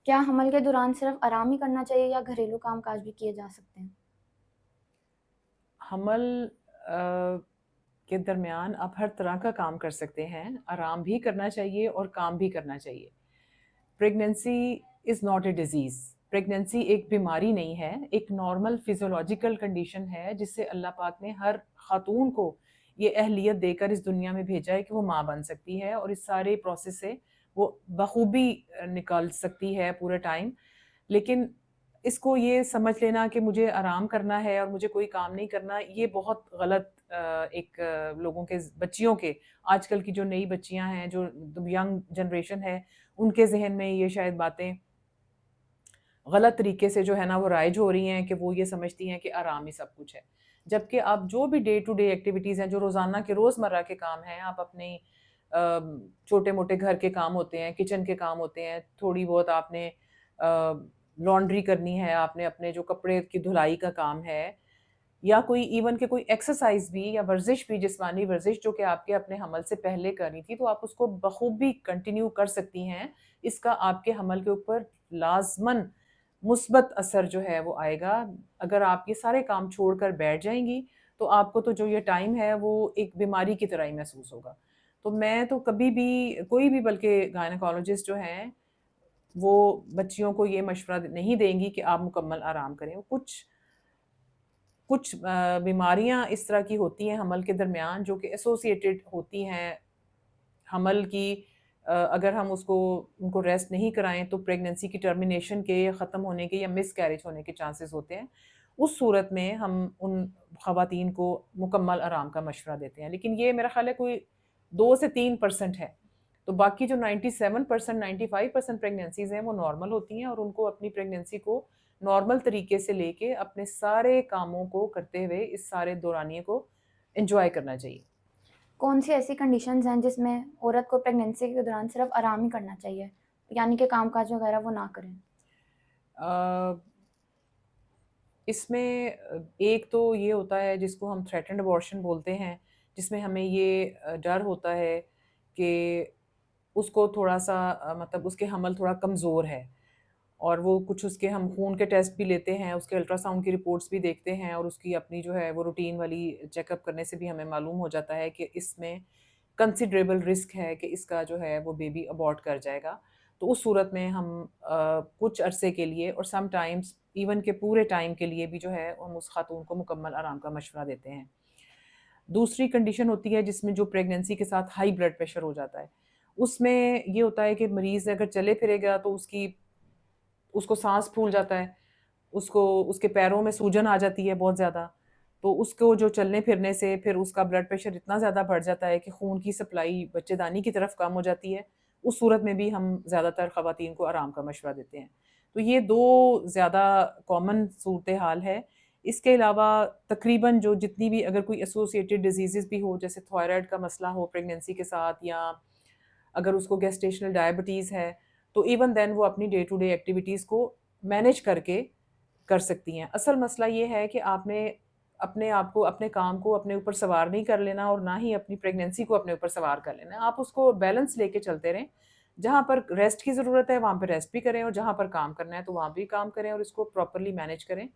کیا حمل کے دوران صرف آرام ہی کرنا چاہیے یا گھریلو کام کاج بھی کیے جا سکتے ہیں؟ حمل کے درمیان آپ ہر طرح کا کام کر سکتے ہیں، آرام بھی کرنا چاہیے اور کام بھی کرنا چاہیے۔ Pregnancy is not a disease, pregnancy ایک بیماری نہیں ہے، ایک نارمل فیزیولوجیکل کنڈیشن ہے جس سے اللہ پاک نے ہر خاتون کو یہ اہلیت دے کر اس دنیا میں بھیجا ہے کہ وہ ماں بن سکتی ہے اور اس سارے پروسیس سے وہ بخوبی نکال سکتی ہے پورے ٹائم۔ لیکن اس کو یہ سمجھ لینا کہ مجھے آرام کرنا ہے اور مجھے کوئی کام نہیں کرنا، یہ بہت غلط ایک لوگوں کے بچیوں کے، آج کل کی جو نئی بچیاں ہیں، جو ینگ جنریشن ہے، ان کے ذہن میں یہ شاید باتیں غلط طریقے سے جو ہے نا وہ رائج ہو رہی ہیں کہ وہ یہ سمجھتی ہیں کہ آرام ہی سب کچھ ہے۔ جبکہ آپ جو بھی ڈے ٹو ڈے ایکٹیویٹیز ہیں، جو روزانہ کے روزمرہ کے کام ہیں، آپ اپنی چھوٹے موٹے گھر کے کام ہوتے ہیں، کچن کے کام ہوتے ہیں، تھوڑی بہت آپ نے لانڈری کرنی ہے، آپ نے اپنے جو کپڑے کی دھلائی کا کام ہے، یا کوئی ایون کہ کوئی ایکسرسائز بھی یا ورزش بھی، جسمانی ورزش جو کہ آپ کے اپنے حمل سے پہلے کرنی تھی، تو آپ اس کو بخوبی کنٹینیو کر سکتی ہیں۔ اس کا آپ کے حمل کے اوپر لازماً مثبت اثر جو ہے وہ آئے گا۔ اگر آپ یہ سارے کام چھوڑ کر بیٹھ جائیں گی تو آپ کو تو جو یہ ٹائم ہے وہ ایک بیماری کی طرح ہی محسوس ہوگا۔ تو میں تو کبھی بھی کوئی بھی بلکہ گائنیکالوجسٹ جو ہیں وہ بچیوں کو یہ مشورہ نہیں دیں گی کہ آپ مکمل آرام کریں۔ کچھ بیماریاں اس طرح کی ہوتی ہیں حمل کے درمیان جو کہ ایسوسیٹڈ ہوتی ہیں حمل کی، اگر ہم ان کو ریسٹ نہیں کرائیں تو پریگننسی کی ٹرمینیشن کے یا ختم ہونے کے یا مس کیریج ہونے کے چانسز ہوتے ہیں۔ اس صورت میں ہم ان خواتین کو مکمل آرام کا مشورہ دیتے ہیں، لیکن یہ میرا خیال ہے کوئی 2 سے 3% ہے۔ تو باقی جو 97%، 95% پریگننسیز ہیں وہ نارمل ہوتی ہیں، اور ان کو اپنی پریگننسی کو نارمل طریقے سے لے کے اپنے سارے کاموں کو کرتے ہوئے اس سارے دورانیے کو انجوائے کرنا چاہیے۔ کون سی ایسی کنڈیشنز ہیں جس میں عورت کو پریگنینسی کے دوران صرف آرام ہی کرنا چاہیے، یعنی کہ کام کاج وغیرہ وہ نہ کریں؟ اس میں ایک تو یہ ہوتا ہے جس کو ہم تھریٹنڈ ابارشن بولتے ہیں، جس میں ہمیں یہ ڈر ہوتا ہے کہ اس کو تھوڑا سا مطلب اس کے حمل تھوڑا کمزور ہے، اور وہ کچھ اس کے ہم خون کے ٹیسٹ بھی لیتے ہیں، اس کے الٹرا ساؤنڈ کی رپورٹس بھی دیکھتے ہیں، اور اس کی اپنی جو ہے وہ روٹین والی چیک اپ کرنے سے بھی ہمیں معلوم ہو جاتا ہے کہ اس میں کنسیڈریبل رسک ہے کہ اس کا جو ہے وہ بیبی ابارٹ کر جائے گا۔ تو اس صورت میں ہم کچھ عرصے کے لیے اور سم ٹائمز ایون کہ پورے ٹائم کے لیے بھی جو ہے ہم اس خاتون کو مکمل آرام کا مشورہ دیتے ہیں۔ دوسری کنڈیشن ہوتی ہے جس میں جو پریگننسی کے ساتھ ہائی بلڈ پریشر ہو جاتا ہے، اس میں یہ ہوتا ہے کہ مریض اگر چلے پھرے گا تو اس کو سانس پھول جاتا ہے، اس کے پیروں میں سوجن آ جاتی ہے بہت زیادہ، تو اس کو جو چلنے پھرنے سے پھر اس کا بلڈ پریشر اتنا زیادہ بڑھ جاتا ہے کہ خون کی سپلائی بچے دانی کی طرف کم ہو جاتی ہے۔ اس صورت میں بھی ہم زیادہ تر خواتین کو آرام کا مشورہ دیتے ہیں۔ تو یہ دو زیادہ کامن صورتحال ہے۔ اس کے علاوہ تقریباً جو جتنی بھی اگر کوئی ایسوسیٹڈ ڈیزیزز بھی ہو، جیسے تھائرائڈ کا مسئلہ ہو پریگننسی کے ساتھ، یا اگر اس کو گیسٹیشنل ڈائبٹیز ہے، تو ایون دین وہ اپنی ڈے ٹو ڈے ایکٹیویٹیز کو مینیج کر کے کر سکتی ہیں۔ اصل مسئلہ یہ ہے کہ آپ نے اپنے آپ کو، اپنے کام کو اپنے اوپر سوار نہیں کر لینا، اور نہ ہی اپنی پریگننسی کو اپنے اوپر سوار کر لینا۔ آپ اس کو بیلنس لے کے چلتے رہیں، جہاں پر ریسٹ کی ضرورت ہے وہاں پہ ریسٹ بھی کریں، اور جہاں پر کام کرنا ہے تو وہاں بھی کام کریں، اور اس کو پراپرلی مینیج کریں۔